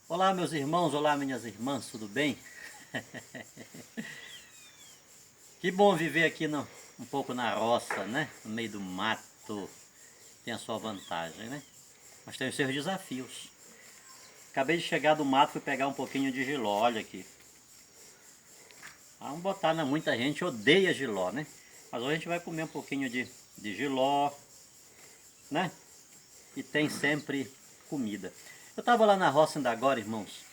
Olá, meus irmãos, olá, minhas irmãs, tudo bem? Que bom viver aqui um pouco na roça, né? No meio do mato. Tem a sua vantagem, né? Mas tem os seus desafios. Acabei de chegar do mato, fui pegar um pouquinho de jiló, olha aqui. Vamos botar, né? Muita gente odeia jiló, né? Mas hoje a gente vai comer um pouquinho de jiló, né? E tem sempre comida. Eu estava lá na roça ainda agora, irmãos,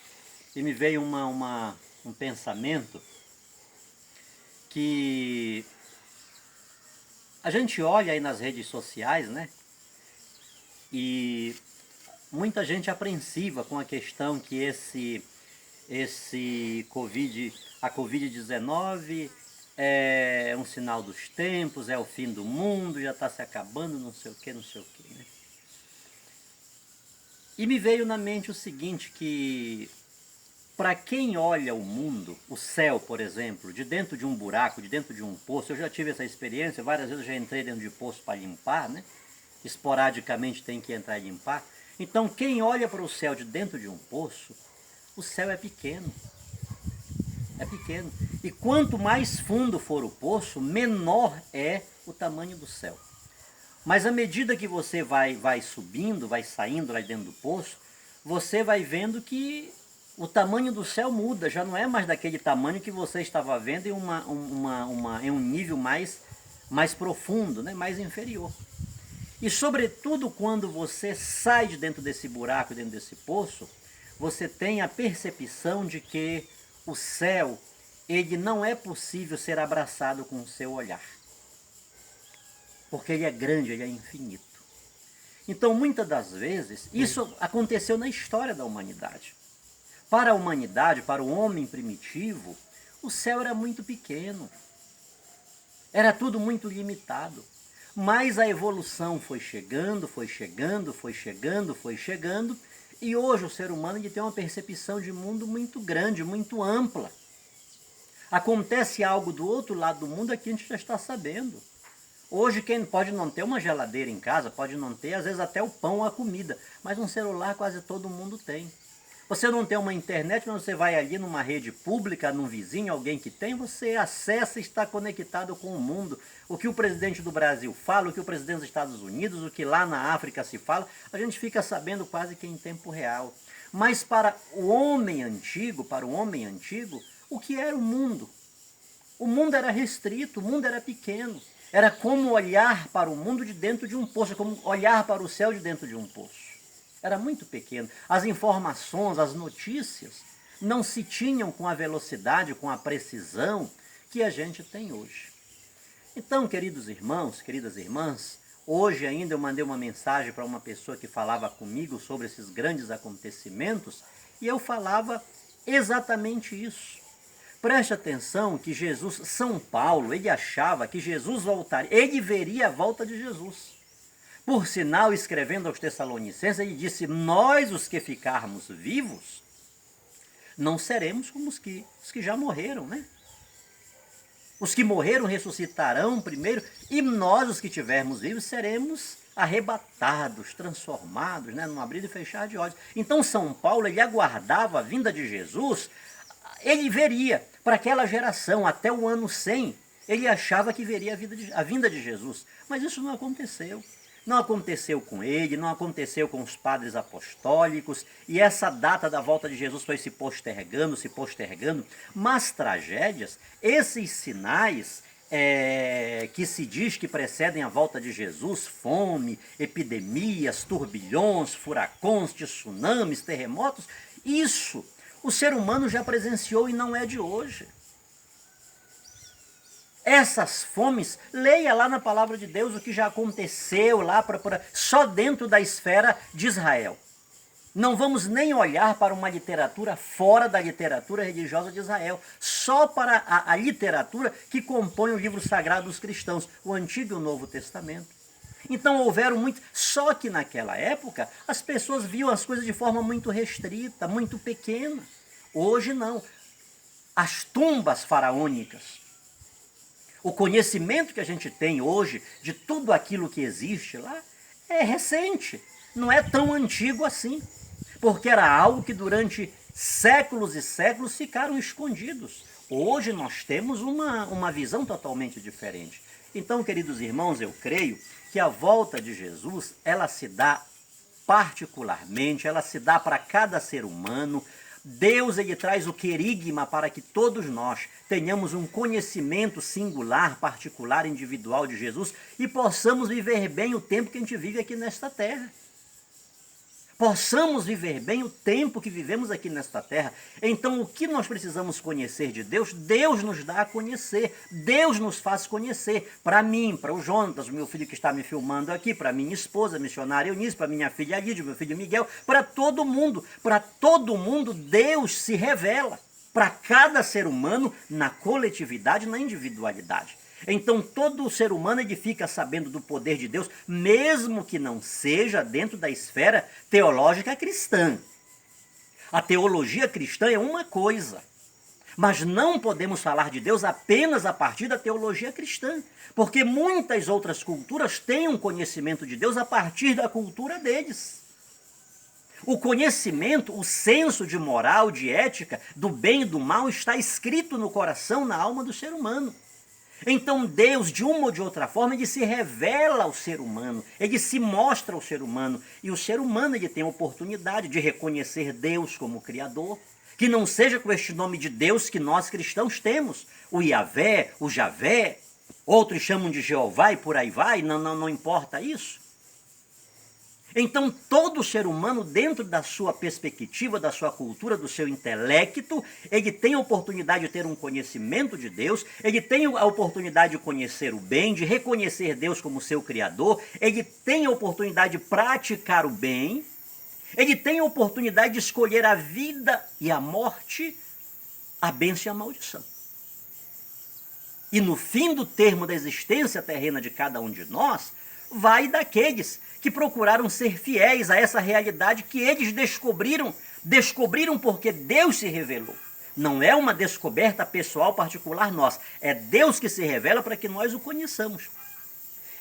e me veio um pensamento que a gente olha aí nas redes sociais, né? E muita gente apreensiva com a questão que a Covid-19 é um sinal dos tempos, é o fim do mundo, já está se acabando, não sei o que, não sei o que, né? E me veio na mente o seguinte, que para quem olha o mundo, o céu, por exemplo, de dentro de um buraco, de dentro de um poço, eu já tive essa experiência, várias vezes eu já entrei dentro de poço para limpar, né? Esporadicamente tem que entrar e limpar. Então, quem olha para o céu de dentro de um poço, o céu é pequeno. É pequeno. E quanto mais fundo for o poço, menor é o tamanho do céu. Mas à medida que você vai subindo, vai saindo lá dentro do poço, você vai vendo que o tamanho do céu muda, já não é mais daquele tamanho que você estava vendo em um nível mais profundo, né? Mais inferior. E sobretudo quando você sai de dentro desse buraco, dentro desse poço, você tem a percepção de que o céu, ele não é possível ser abraçado com o seu olhar. Porque ele é grande, ele é infinito. Então, muitas das vezes, isso aconteceu na história da humanidade. Para a humanidade, para o homem primitivo, o céu era muito pequeno. Era tudo muito limitado. Mas a evolução foi chegando, foi chegando, foi chegando, foi chegando, e hoje o ser humano ele tem uma percepção de mundo muito grande, muito ampla. Acontece algo do outro lado do mundo aqui a gente já está sabendo. Hoje quem pode não ter uma geladeira em casa, pode não ter às vezes até o pão ou a comida, mas um celular quase todo mundo tem. Você não tem uma internet, mas você vai ali numa rede pública, num vizinho, alguém que tem, você acessa e está conectado com o mundo. O que o presidente do Brasil fala, o que o presidente dos Estados Unidos, o que lá na África se fala, a gente fica sabendo quase que em tempo real. Mas para o homem antigo, o que era o mundo? O mundo era restrito, o mundo era pequeno. Era como olhar para o mundo de dentro de um poço, como olhar para o céu de dentro de um poço. Era muito pequeno. As informações, as notícias, não se tinham com a velocidade, com a precisão que a gente tem hoje. Então, queridos irmãos, queridas irmãs, hoje ainda eu mandei uma mensagem para uma pessoa que falava comigo sobre esses grandes acontecimentos e eu falava exatamente isso. Preste atenção que Jesus, São Paulo, ele achava que Jesus voltaria, ele veria a volta de Jesus. Por sinal, escrevendo aos Tessalonicenses, ele disse, nós os que ficarmos vivos, não seremos como os que já morreram, né? Os que morreram ressuscitarão primeiro, e nós, os que estivermos vivos, seremos arrebatados, transformados, né? Num abrir e fechar de olhos. Então, São Paulo, ele aguardava a vinda de Jesus, ele veria, para aquela geração, até o ano 100, ele achava que veria a vinda de Jesus. Mas isso não aconteceu. Não aconteceu com ele, não aconteceu com os padres apostólicos, e essa data da volta de Jesus foi se postergando, mas tragédias, esses sinais que se diz que precedem a volta de Jesus, fome, epidemias, turbilhões, furacões, tsunamis, terremotos, isso o ser humano já presenciou e não é de hoje. Essas fomes, leia lá na palavra de Deus o que já aconteceu lá só dentro da esfera de Israel. Não vamos nem olhar para uma literatura fora da literatura religiosa de Israel, só para a literatura que compõe o livro sagrado dos cristãos, o Antigo e o Novo Testamento. Então houveram muitos, só que naquela época as pessoas viam as coisas de forma muito restrita, muito pequena. Hoje não. As tumbas faraônicas, o conhecimento que a gente tem hoje de tudo aquilo que existe lá é recente, não é tão antigo assim. porque era algo que durante séculos e séculos ficaram escondidos. Hoje nós temos uma visão totalmente diferente. Então, queridos irmãos, eu creio que a volta de Jesus, ela se dá particularmente, ela se dá para cada ser humano. Deus, ele traz o querigma para que todos nós tenhamos um conhecimento singular, particular, individual de Jesus e possamos viver bem o tempo que a gente vive aqui nesta terra. Possamos viver bem o tempo que vivemos aqui nesta terra. Então, o que nós precisamos conhecer de Deus, Deus nos dá a conhecer. Deus nos faz conhecer. Para mim, para o Jonatas, o meu filho que está me filmando aqui, para minha esposa, a missionária Eunice, para minha filha Lídia, meu filho Miguel, para todo mundo. Para todo mundo, Deus se revela. Para cada ser humano, na coletividade, na individualidade. Então todo ser humano ele fica sabendo do poder de Deus, mesmo que não seja dentro da esfera teológica cristã. A teologia cristã é uma coisa, mas não podemos falar de Deus apenas a partir da teologia cristã, porque muitas outras culturas têm um conhecimento de Deus a partir da cultura deles. O conhecimento, o senso de moral, de ética, do bem e do mal está escrito no coração, na alma do ser humano. Então Deus, de uma ou de outra forma, ele se revela ao ser humano, ele se mostra ao ser humano, e o ser humano ele tem a oportunidade de reconhecer Deus como Criador, que não seja com este nome de Deus que nós cristãos temos, o Iavé, o Javé, outros chamam de Jeová e por aí vai, não importa isso. Então todo ser humano, dentro da sua perspectiva, da sua cultura, do seu intelecto, ele tem a oportunidade de ter um conhecimento de Deus, ele tem a oportunidade de conhecer o bem, de reconhecer Deus como seu Criador, ele tem a oportunidade de praticar o bem, ele tem a oportunidade de escolher a vida e a morte, a bênção e a maldição. E no fim do termo da existência terrena de cada um de nós, vai daqueles que procuraram ser fiéis a essa realidade que eles descobriram porque Deus se revelou. Não é uma descoberta pessoal particular nossa, é Deus que se revela para que nós o conheçamos.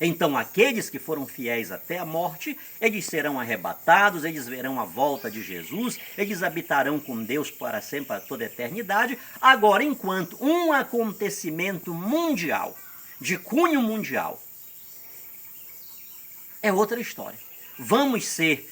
Então aqueles que foram fiéis até a morte, eles serão arrebatados, eles verão a volta de Jesus, eles habitarão com Deus para sempre, para toda a eternidade. Agora, enquanto um acontecimento mundial, de cunho mundial, é outra história. Vamos ser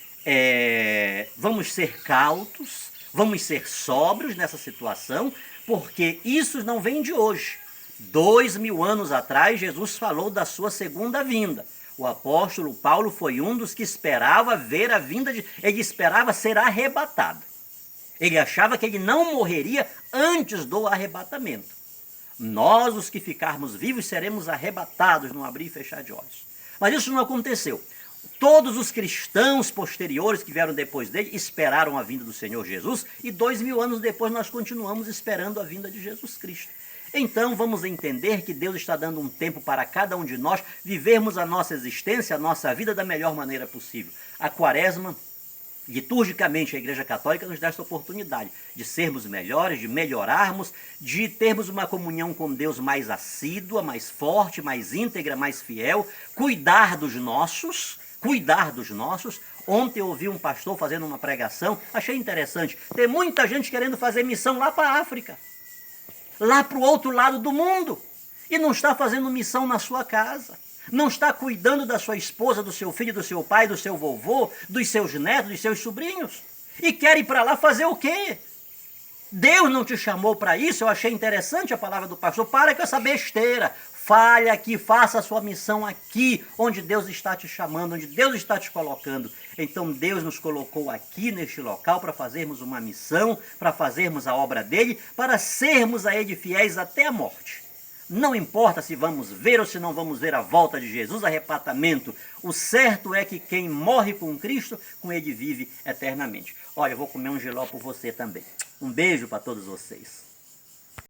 cautos, vamos ser sóbrios nessa situação, porque isso não vem de hoje. 2000 anos atrás, Jesus falou da sua segunda vinda. O apóstolo Paulo foi um dos que esperava ver a vinda ele esperava ser arrebatado. Ele achava que ele não morreria antes do arrebatamento. Nós, os que ficarmos vivos, seremos arrebatados num abrir e fechar de olhos. Mas isso não aconteceu. Todos os cristãos posteriores que vieram depois dele esperaram a vinda do Senhor Jesus e 2000 anos depois nós continuamos esperando a vinda de Jesus Cristo. Então vamos entender que Deus está dando um tempo para cada um de nós vivermos a nossa existência, a nossa vida da melhor maneira possível. A Quaresma, liturgicamente, a Igreja Católica nos dá essa oportunidade de sermos melhores, de melhorarmos, de termos uma comunhão com Deus mais assídua, mais forte, mais íntegra, mais fiel, cuidar dos nossos. Ontem eu ouvi um pastor fazendo uma pregação, achei interessante. Tem muita gente querendo fazer missão lá para a África, lá para o outro lado do mundo, e não está fazendo missão na sua casa. Não está cuidando da sua esposa, do seu filho, do seu pai, do seu vovô, dos seus netos, dos seus sobrinhos. E quer ir para lá fazer o quê? Deus não te chamou para isso. Eu achei interessante a palavra do pastor. Para com essa besteira. Fale aqui, faça a sua missão aqui, onde Deus está te chamando, onde Deus está te colocando. Então Deus nos colocou aqui neste local para fazermos uma missão, para fazermos a obra dele, para sermos a ele fiéis até a morte. Não importa se vamos ver ou se não vamos ver a volta de Jesus, arrebatamento. O certo é que quem morre com Cristo, com ele vive eternamente. Olha, eu vou comer um jiló por você também. Um beijo para todos vocês.